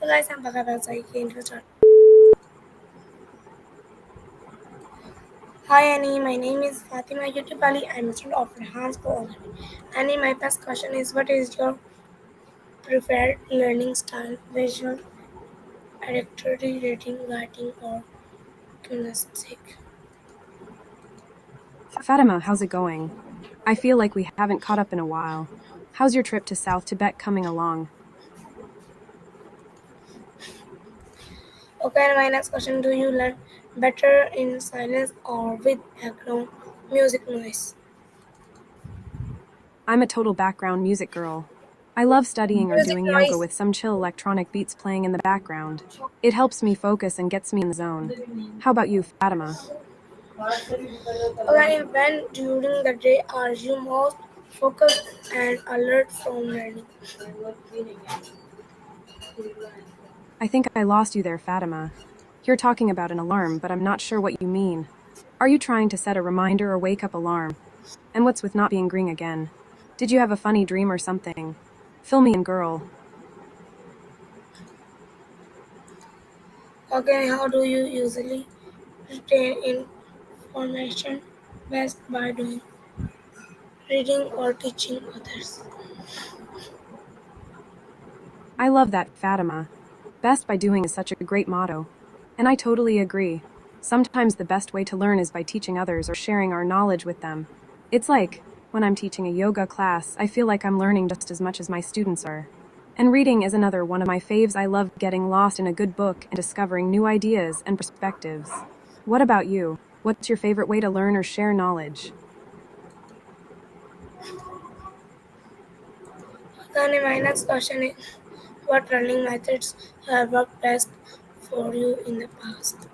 तो गाइस हम पका व्यवसाय के intro start. Hi Annie, my name is Fatima YouTube Ali. I'm a student of Enhanced Coordinate. Annie, my first question is what is your preferred learning style? Visual, auditory, reading, writing, or kinesthetic? Fatima, how's it going? I feel like we haven't caught up in a while. How's your trip to South Tibet coming along? Okay, and my next question, do you learn better in silence or with background music noise? I'm a total background music girl. I love studying or Music doing yoga noise. with some chill electronic beats playing in the background. It helps me focus and gets me in the zone. How about you, Fatima? Okay, when during the day are you most focused and alert from learning? I think I lost you there, Fatima. You're talking about an alarm, but I'm not sure what you mean. Are you trying to set a reminder or wake up alarm? And what's with not being green again? Did you have a funny dream or something? Fill me in, girl. Okay, how do you usually retain information? Best by doing reading or teaching others. I love that, Fatima. Best by doing is such a great motto. And I totally agree. Sometimes the best way to learn is by teaching others or sharing our knowledge with them. It's like, when I'm teaching a yoga class, I feel like I'm learning just as much as my students are. And reading is another one of my faves. I love getting lost in a good book and discovering new ideas and perspectives. What about you? What's your favorite way to learn or share knowledge? Then my next question is what learning methods have worked best for you in the past?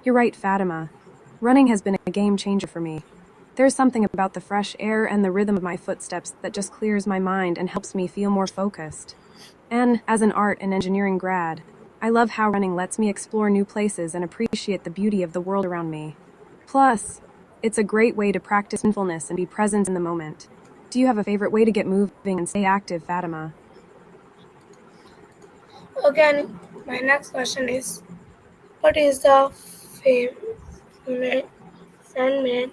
You're right, Fatima. Running has been a game changer for me. There's something about the fresh air and the rhythm of my footsteps that just clears my mind and helps me feel more focused. And as an art and engineering grad, I love how running lets me explore new places and appreciate the beauty of the world around me. Plus, it's a great way to practice mindfulness and be present in the moment. Do you have a favorite way to get moving and stay active, Fatima? Okay, my next question is what is the favorite fan-made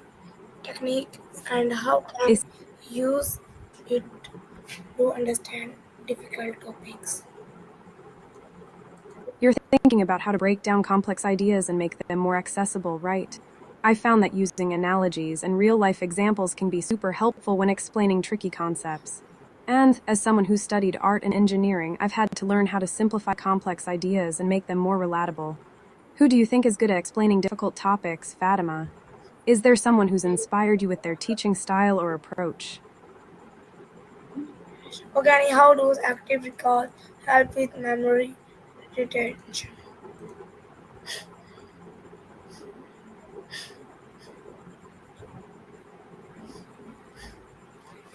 technique and how can Is use it to understand difficult topics? You're thinking about how to break down complex ideas and make them more accessible, right? I found that using analogies and real life examples can be super helpful when explaining tricky concepts. And as someone who studied art and engineering, I've had to learn how to simplify complex ideas and make them more relatable. Who do you think is good at explaining difficult topics, Fatima? Is there someone who's inspired you with their teaching style or approach? Okay, how does active recall help with memory retention?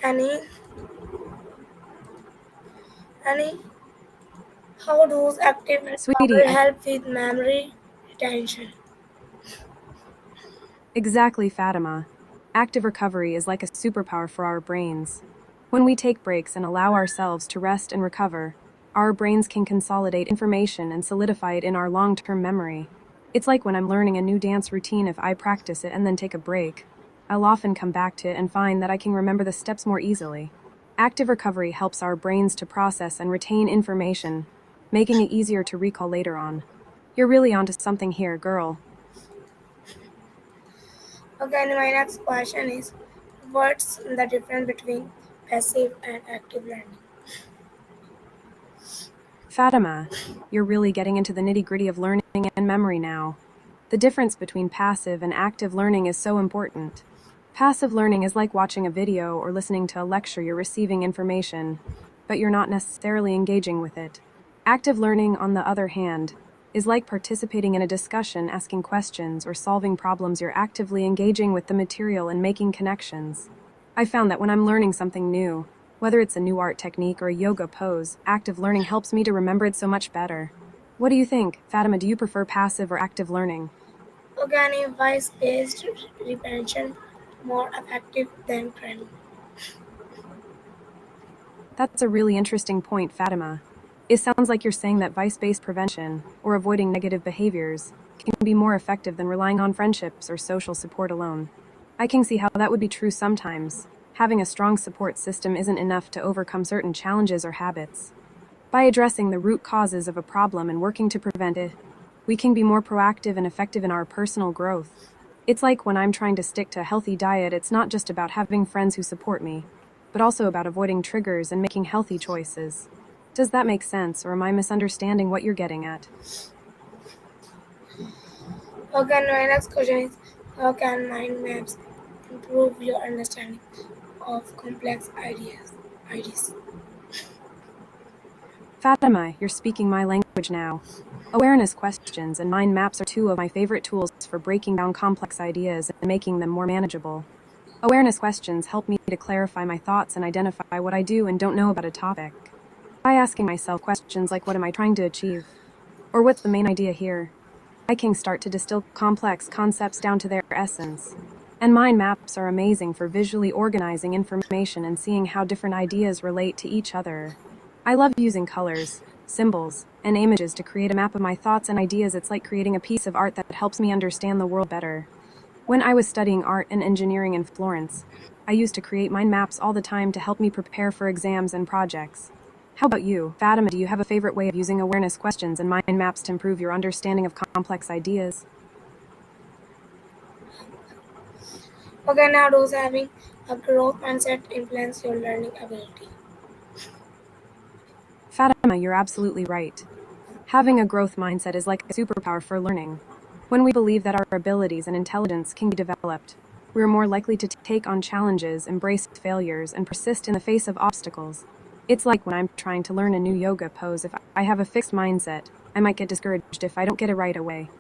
Annie, Annie, how does active Sweetie, recall help with memory retention? exactly, Fatima. Active recovery is like a superpower for our brains. When we take breaks and allow ourselves to rest and recover, our brains can consolidate information and solidify it in our long term memory. It's like when I'm learning a new dance routine, if I practice it and then take a break, I'll often come back to it and find that I can remember the steps more easily. Active recovery helps our brains to process and retain information, making it easier to recall later on. You're really onto something here, girl. Okay, and my next question is what's the difference between passive and active learning? Fatima, you're really getting into the nitty gritty of learning and memory now. The difference between passive and active learning is so important. Passive learning is like watching a video or listening to a lecture. You're receiving information, but you're not necessarily engaging with it. Active learning, on the other hand, is like participating in a discussion, asking questions, or solving problems. You're actively engaging with the material and making connections. I found that when I'm learning something new, whether it's a new art technique or a yoga pose, active learning helps me to remember it so much better. What do you think, Fatima? Do you prefer passive or active learning? Okay, and why is spaced repetition more effective than training? That's a really interesting point, Fatima. It sounds like you're saying that vice-based prevention, or avoiding negative behaviors, can be more effective than relying on friendships or social support alone. I can see how that would be true sometimes. Having a strong support system isn't enough to overcome certain challenges or habits. By addressing the root causes of a problem and working to prevent it, we can be more proactive and effective in our personal growth. It's like when I'm trying to stick to a healthy diet, it's not just about having friends who support me, but also about avoiding triggers and making healthy choices. Does that make sense, or am I misunderstanding what you're getting at? Okay, my next question is how can mind maps improve your understanding of complex ideas? Fatima, you're speaking my language now. Awareness questions and mind maps are two of my favorite tools for breaking down complex ideas and making them more manageable. Awareness questions help me to clarify my thoughts and identify what I do and don't know about a topic. By asking myself questions like what am I trying to achieve? Or what's the main idea here? I can start to distill complex concepts down to their essence. And mind maps are amazing for visually organizing information and seeing how different ideas relate to each other. I love using colors, symbols, and images to create a map of my thoughts and ideas. It's like creating a piece of art that helps me understand the world better. When I was studying art and engineering in Florence, I used to create mind maps all the time to help me prepare for exams and projects. How about you, Fatima? Do you have a favorite way of using awareness questions and mind maps to improve your understanding of complex ideas? Okay, now does having a growth mindset influence your learning ability? Fatima, you're absolutely right. Having a growth mindset is like a superpower for learning. When we believe that our abilities and intelligence can be developed, we are more likely to take on challenges, embrace failures, and persist in the face of obstacles. It's like when I'm trying to learn a new yoga pose. If I have a fixed mindset, I might get discouraged if I don't get it right away.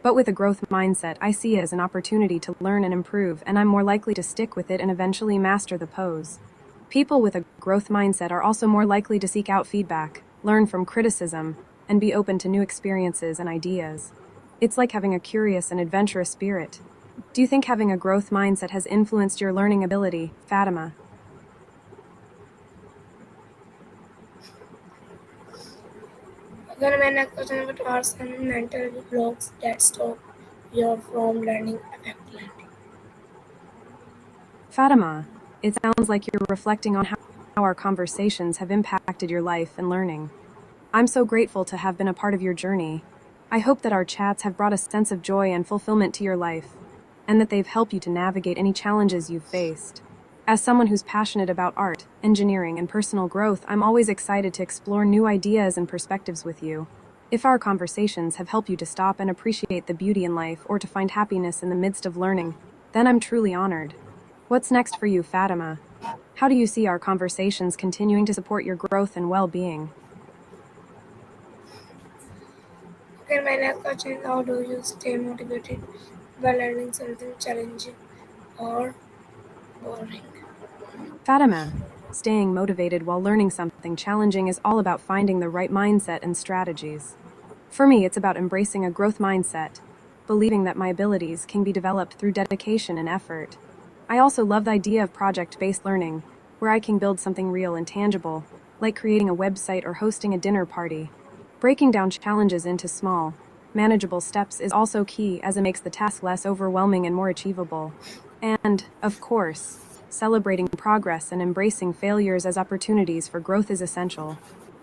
But with a growth mindset, I see it as an opportunity to learn and improve, and I'm more likely to stick with it and eventually master the pose. People with a growth mindset are also more likely to seek out feedback, learn from criticism, and be open to new experiences and ideas. It's like having a curious and adventurous spirit. Do you think having a growth mindset has influenced your learning ability, Fatima? Okay, my next question is what are some mental blocks that stop you from learning effectively? Fatima, it sounds like you're reflecting on how our conversations have impacted your life and learning. I'm so grateful to have been a part of your journey. I hope that our chats have brought a sense of joy and fulfillment to your life, and that they've helped you to navigate any challenges you've faced. As someone who's passionate about art, engineering, and personal growth, I'm always excited to explore new ideas and perspectives with you. If our conversations have helped you to stop and appreciate the beauty in life or to find happiness in the midst of learning, then I'm truly honored. What's next for you, Fatima? How do you see our conversations continuing to support your growth and well being? Okay, my next question is how do you stay motivated by learning something challenging or boring? Fatima, staying motivated while learning something challenging is all about finding the right mindset and strategies. For me, it's about embracing a growth mindset, believing that my abilities can be developed through dedication and effort. I also love the idea of project based learning, where I can build something real and tangible, like creating a website or hosting a dinner party. Breaking down challenges into small, manageable steps is also key as it makes the task less overwhelming and more achievable. And, of course, celebrating progress and embracing failures as opportunities for growth is essential.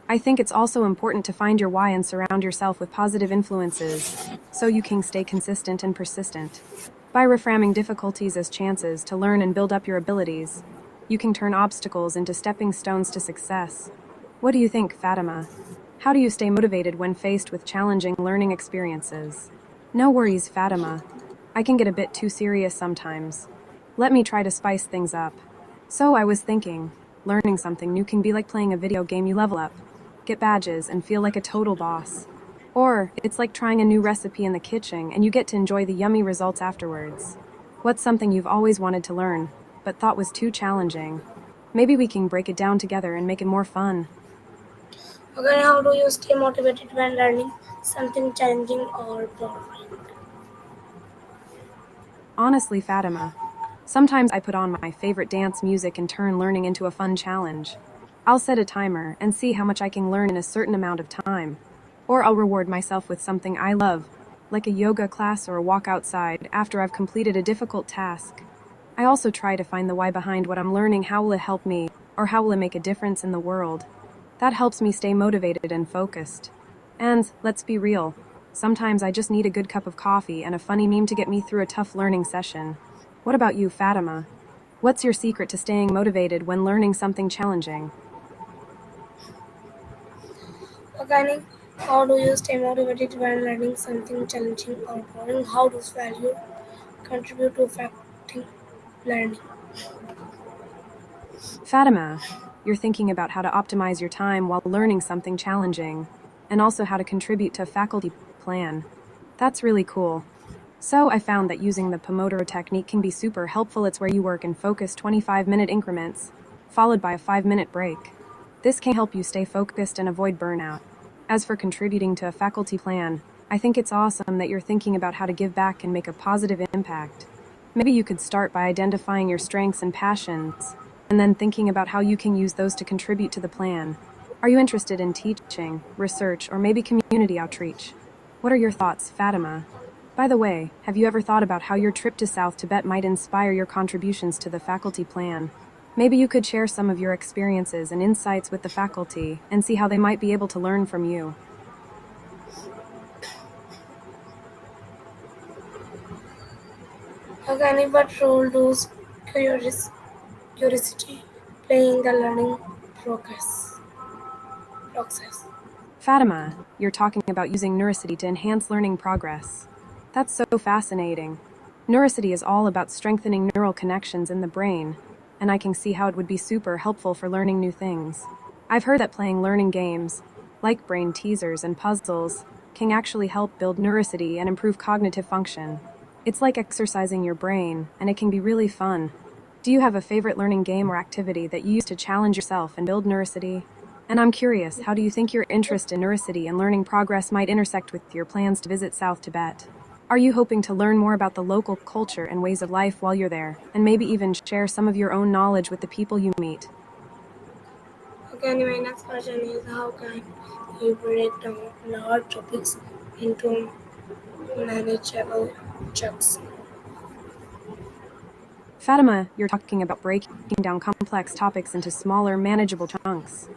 I think it's also important to find your why and surround yourself with positive influences so you can stay consistent and persistent. By reframing difficulties as chances to learn and build up your abilities, you can turn obstacles into stepping stones to success. What do you think, Fatima? How do you stay motivated when faced with challenging learning experiences? No worries, Fatima. I can get a bit too serious sometimes. Let me try to spice things up. So I was thinking, learning something new can be like playing a video game. You level up, get badges, and feel like a total boss. Or it's like trying a new recipe in the kitchen and you get to enjoy the yummy results afterwards. What's something you've always wanted to learn, but thought was too challenging? Maybe we can break it down together and make it more fun. Okay, how do you stay motivated when learning something challenging or boring? Honestly, Fatima, sometimes I put on my favorite dance music and turn learning into a fun challenge. I'll set a timer and see how much I can learn in a certain amount of time. Or I'll reward myself with something I love, like a yoga class or a walk outside after I've completed a difficult task. I also try to find the why behind what I'm learning. How will it help me, or how will it make a difference in the world? That helps me stay motivated and focused. And, let's be real, sometimes I just need a good cup of coffee and a funny meme to get me through a tough learning session. What about you, Fatima? What's your secret to staying motivated when learning something challenging? Organic, how do you stay motivated when learning something challenging or boring? How does value contribute to effective learning? Fatima, you're thinking about how to optimize your time while learning something challenging, and also how to contribute to a faculty plan. That's really cool. So, I found that using the Pomodoro technique can be super helpful. It's where you work in focused 25-minute increments, followed by a 5-minute break. This can help you stay focused and avoid burnout. As for contributing to a faculty plan, I think it's awesome that you're thinking about how to give back and make a positive impact. Maybe you could start by identifying your strengths and passions, and then thinking about how you can use those to contribute to the plan. Are you interested in teaching, research, or maybe community outreach? What are your thoughts, Fatima? By the way, have you ever thought about how your trip to South Tibet might inspire your contributions to the faculty plan? Maybe you could share some of your experiences and insights with the faculty and see how they might be able to learn from you. Organic, what role does curiosity play in the learning progress process? Fatima, you're talking about using Neurosity to enhance learning progress. That's so fascinating. Neurosity is all about strengthening neural connections in the brain, and I can see how it would be super helpful for learning new things. I've heard that playing learning games, like brain teasers and puzzles, can actually help build neurosity and improve cognitive function. It's like exercising your brain, and it can be really fun. Do you have a favorite learning game or activity that you use to challenge yourself and build neurosity? And I'm curious, how do you think your interest in neurosity and learning progress might intersect with your plans to visit South Tibet? Are you hoping to learn more about the local culture and ways of life while you're there, and maybe even share some of your own knowledge with the people you meet? Okay, my next question is how can you break down large topics into manageable chunks? Fatima, you're talking about breaking down complex topics into smaller, manageable chunks.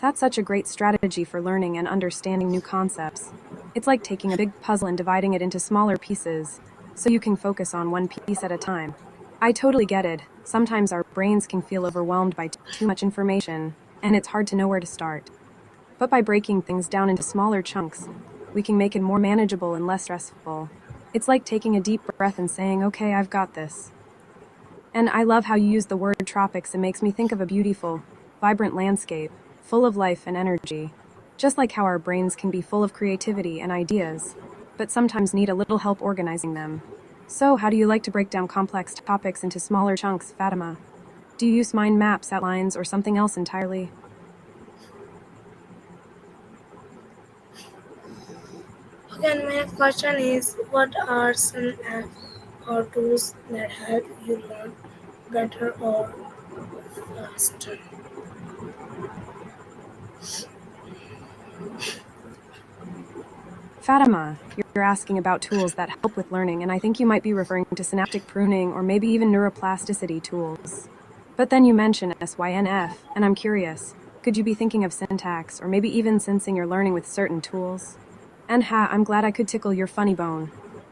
That's such a great strategy for learning and understanding new concepts. It's like taking a big puzzle and dividing it into smaller pieces, so you can focus on one piece at a time. I totally get it. Sometimes our brains can feel overwhelmed by too much information, and it's hard to know where to start. But by breaking things down into smaller chunks, we can make it more manageable and less stressful. It's like taking a deep breath and saying, okay, I've got this. And I love how you use the word tropics. It makes me think of a beautiful, vibrant landscape, full of life and energy. Just like how our brains can be full of creativity and ideas, but sometimes need a little help organizing them. So, how do you like to break down complex topics into smaller chunks, Fatima? Do you use mind maps, outlines, or something else entirely? Okay, and my next question is what are some apps or tools that help you learn better or faster? Fatima, you're asking about tools that help with learning, and I think you might be referring to synaptic pruning or maybe even neuroplasticity tools. But then you mention SYNF, and I'm curious, could you be thinking of syntax or maybe even sensing you're learning with certain tools? And I'm glad I could tickle your funny bone.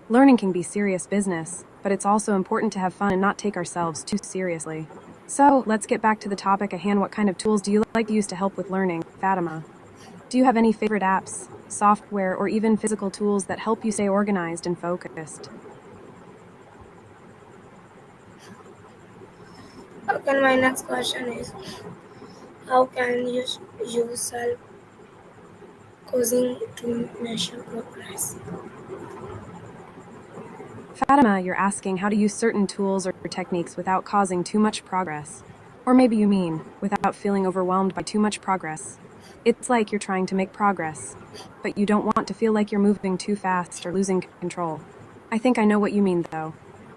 Learning can be serious business, but it's also important to have fun and not take ourselves too seriously. So, let's get back to the topic at hand. What kind of tools do you like to use to help with learning, Fatima? Do you have any favorite apps, software, or even physical tools that help you stay organized and focused? Okay, my next question is how can you use self coaching to measure progress? Fatima, you're asking how to use certain tools or techniques without causing too much progress. Or maybe you mean, without feeling overwhelmed by too much progress. It's like you're trying to make progress, but you don't want to feel like you're moving too fast or losing control. I think I know what you mean, though.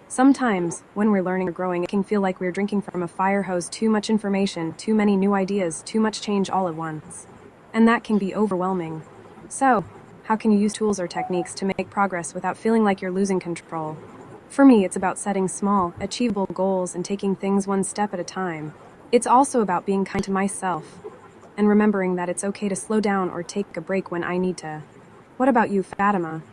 Sometimes, when we're learning or growing, it can feel like we're drinking from a fire hose, too much information, too many new ideas, too much change all at once. And that can be overwhelming. So, how can you use tools or techniques to make progress without feeling like you're losing control? For me, it's about setting small, achievable goals and taking things one step at a time. It's also about being kind to myself and remembering that it's okay to slow down or take a break when I need to. What about you, Fatima?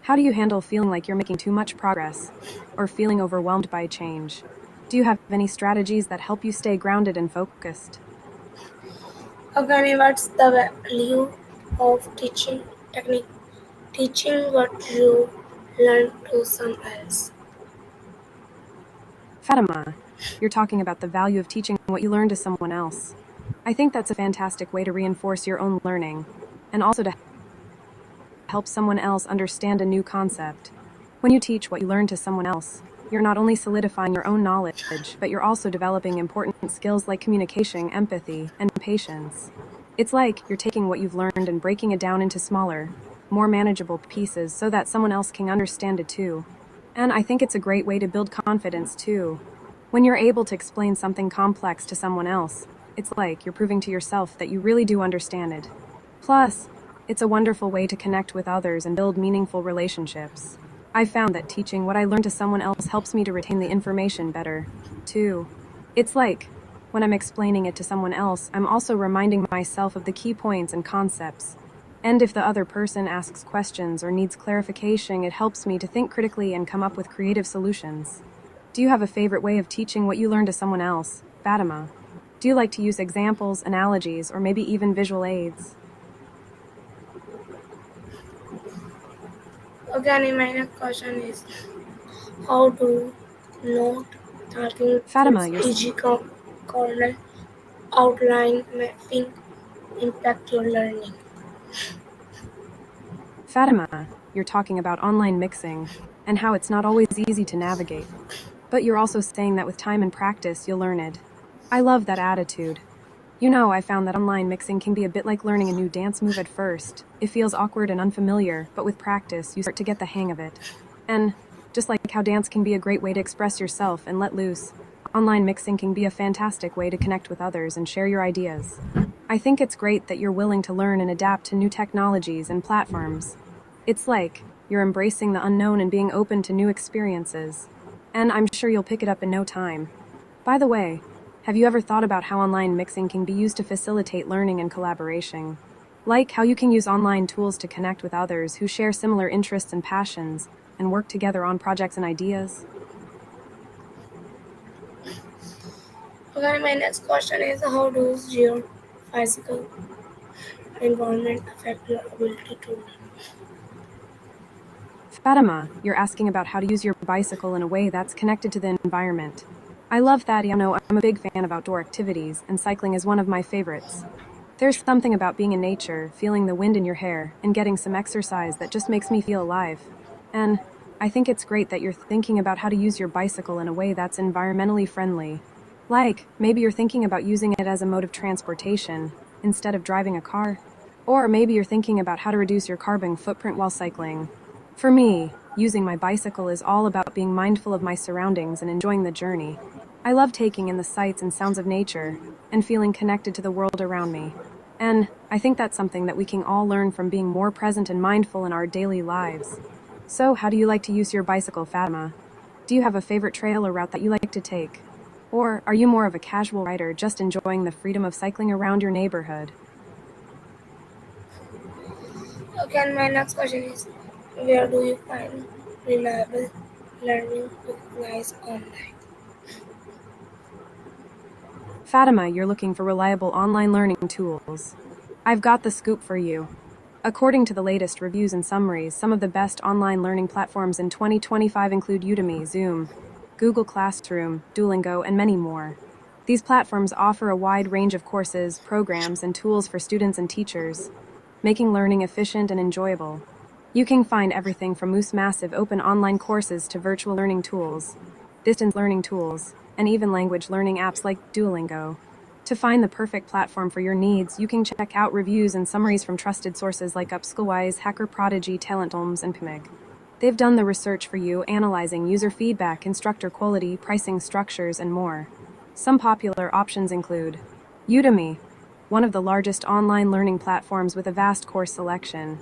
How do you handle feeling like you're making too much progress or feeling overwhelmed by change? Do you have any strategies that help you stay grounded and focused? Again, what's the value of teaching technique? Teaching what you learn to someone else. Fatima, you're talking about the value of teaching what you learn to someone else. I think that's a fantastic way to reinforce your own learning and also to help someone else understand a new concept. When you teach what you learn to someone else, you're not only solidifying your own knowledge, but you're also developing important skills like communication, empathy, and patience. It's like you're taking what you've learned and breaking it down into smaller, more manageable pieces so that someone else can understand it too. And I think it's a great way to build confidence too. When you're able to explain something complex to someone else, it's like you're proving to yourself that you really do understand it. Plus, it's a wonderful way to connect with others and build meaningful relationships. I've found that teaching what I learned to someone else helps me to retain the information better, too. It's like, when I'm explaining it to someone else, I'm also reminding myself of the key points and concepts. And if the other person asks questions or needs clarification, it helps me to think critically and come up with creative solutions. Do you have a favorite way of teaching what you learned to someone else, Fatima? Do you like to use examples, analogies, or maybe even visual aids? Again, my next question is how do not talking Fatima, tools, you're e.g., corner outline mapping, impact your learning? Fatima, you're talking about online mixing and how it's not always easy to navigate. But you're also saying that with time and practice, you'll learn it. I love that attitude. You know, I found that online mixing can be a bit like learning a new dance move at first. It feels awkward and unfamiliar, but with practice, you start to get the hang of it. And just like how dance can be a great way to express yourself and let loose, online mixing can be a fantastic way to connect with others and share your ideas. I think it's great that you're willing to learn and adapt to new technologies and platforms. It's like you're embracing the unknown and being open to new experiences. And I'm sure you'll pick it up in no time. By the way, have you ever thought about how online mixing can be used to facilitate learning and collaboration? Like how you can use online tools to connect with others who share similar interests and passions and work together on projects and ideas? Again, my next question is how does your physical environment affect your ability to learn? Fatima, you're asking about how to use your bicycle in a way that's connected to the environment. I love that. You know, I'm a big fan of outdoor activities, and cycling is one of my favorites. There's something about being in nature, feeling the wind in your hair, and getting some exercise that just makes me feel alive. And I think it's great that you're thinking about how to use your bicycle in a way that's environmentally friendly. Like, maybe you're thinking about using it as a mode of transportation instead of driving a car. Or maybe you're thinking about how to reduce your carbon footprint while cycling. For me, using my bicycle is all about being mindful of my surroundings and enjoying the journey. I love taking in the sights and sounds of nature and feeling connected to the world around me. And I think that's something that we can all learn from being more present and mindful in our daily lives. So, how do you like to use your bicycle, Fatima? Do you have a favorite trail or route that you like to take? Or are you more of a casual rider just enjoying the freedom of cycling around your neighborhood? Again, my next question is where do you find reliable learning supplies online? Fatima, you're looking for reliable online learning tools. I've got the scoop for you. According to the latest reviews and summaries, some of the best online learning platforms in 2025 include Udemy, Zoom, Google Classroom, Duolingo, and many more. These platforms offer a wide range of courses, programs, and tools for students and teachers, making learning efficient and enjoyable. You can find everything from Moose massive open online courses to virtual learning tools, distance learning tools, and even language learning apps like Duolingo. To find the perfect platform for your needs, you can check out reviews and summaries from trusted sources like Upskillwise, Hacker Prodigy, Talent Homes, and PMIG. They've done the research for you, analyzing user feedback, instructor quality, pricing structures, and more. Some popular options include Udemy, one of the largest online learning platforms with a vast course selection.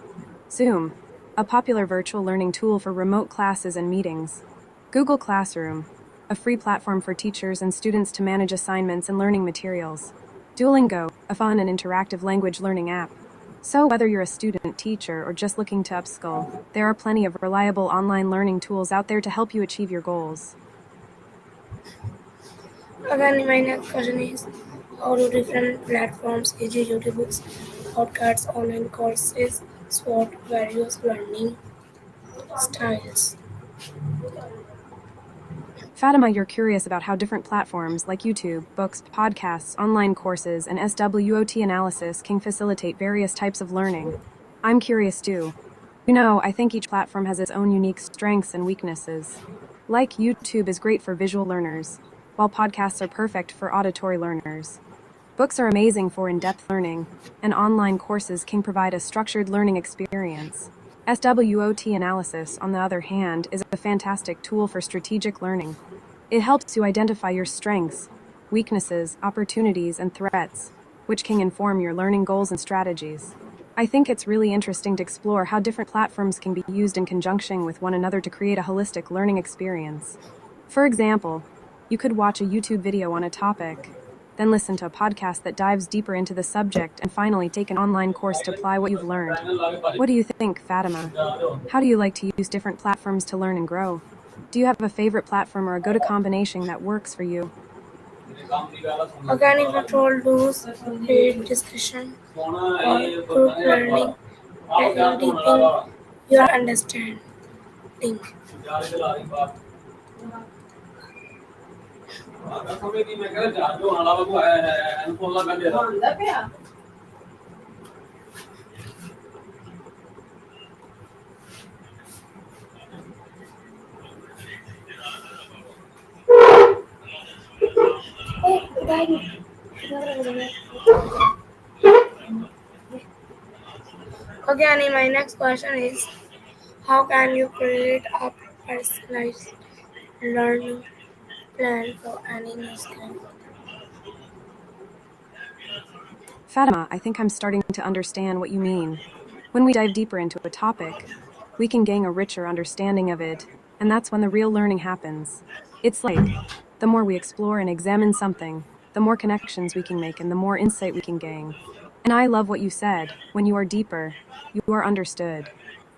Zoom, a popular virtual learning tool for remote classes and meetings. Google Classroom, a free platform for teachers and students to manage assignments and learning materials. Duolingo, a fun and interactive language learning app. So, whether you're a student, teacher, or just looking to upskill, there are plenty of reliable online learning tools out there to help you achieve your goals. Again, my next question is how do different platforms, e.g., YouTube books, podcasts, online courses, support various learning styles? Fatima, you're curious about how different platforms like YouTube, books, podcasts, online courses, and SWOT analysis can facilitate various types of learning. I'm curious too. I think each platform has its own unique strengths and weaknesses. Like YouTube is great for visual learners, while podcasts are perfect for auditory learners. Books are amazing for in depth learning, and online courses can provide a structured learning experience. SWOT analysis, on the other hand, is a fantastic tool for strategic learning. It helps you identify your strengths, weaknesses, opportunities, and threats, which can inform your learning goals and strategies. I think it's really interesting to explore how different platforms can be used in conjunction with one another to create a holistic learning experience. For example, you could watch a YouTube video on a topic, then listen to a podcast that dives deeper into the subject, and finally take an online course to apply what you've learned. What do you think, Fatima? How do you like to use different platforms to learn and grow? Do you have a favorite platform or a go-to combination that works for you? Again, if at all those paid discussion or group learning and deepening your understanding. Okay, Annie, my next question is how can you create a personalized learning plan for any new skill? Fatima, I think I'm starting to understand what you mean. When we dive deeper into a topic, we can gain a richer understanding of it, and that's when the real learning happens. It's like the more we explore and examine something, the more connections we can make and the more insight we can gain. And I love what you said when you are deeper, you are understood.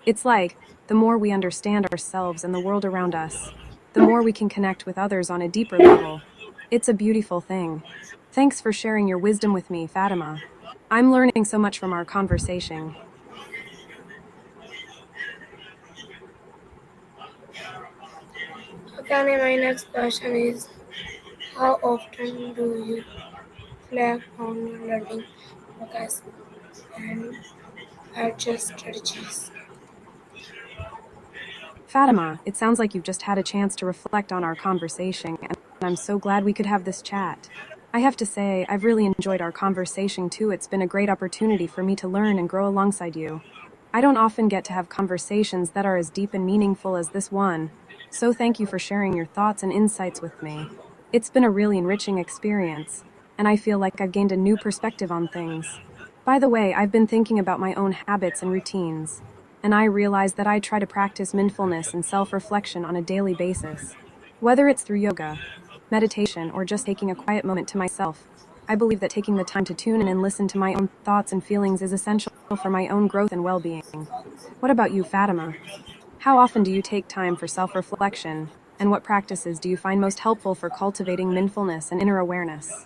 It's like the more we understand ourselves and the world around us, the more we can connect with others on a deeper level. It's a beautiful thing. Thanks for sharing your wisdom with me, Fatima. I'm learning so much from our conversation. Okay, Annie, my next question is how often do you reflect on your learning progress and adjust strategies? Fatima, it sounds like you've just had a chance to reflect on our conversation, and I'm so glad we could have this chat. I have to say, I've really enjoyed our conversation too. It's been a great opportunity for me to learn and grow alongside you. I don't often get to have conversations that are as deep and meaningful as this one, so thank you for sharing your thoughts and insights with me. It's been a really enriching experience, and I feel like I've gained a new perspective on things. By the way, I've been thinking about my own habits and routines, and I realize that I try to practice mindfulness and self reflection on a daily basis. Whether it's through yoga, meditation, or just taking a quiet moment to myself, I believe that taking the time to tune in and listen to my own thoughts and feelings is essential for my own growth and well being. What about you, Fatima? How often do you take time for self reflection, and what practices do you find most helpful for cultivating mindfulness and inner awareness?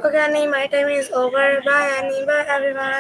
Okay, Annie, my time is over. Bye, Annie. Bye, everyone.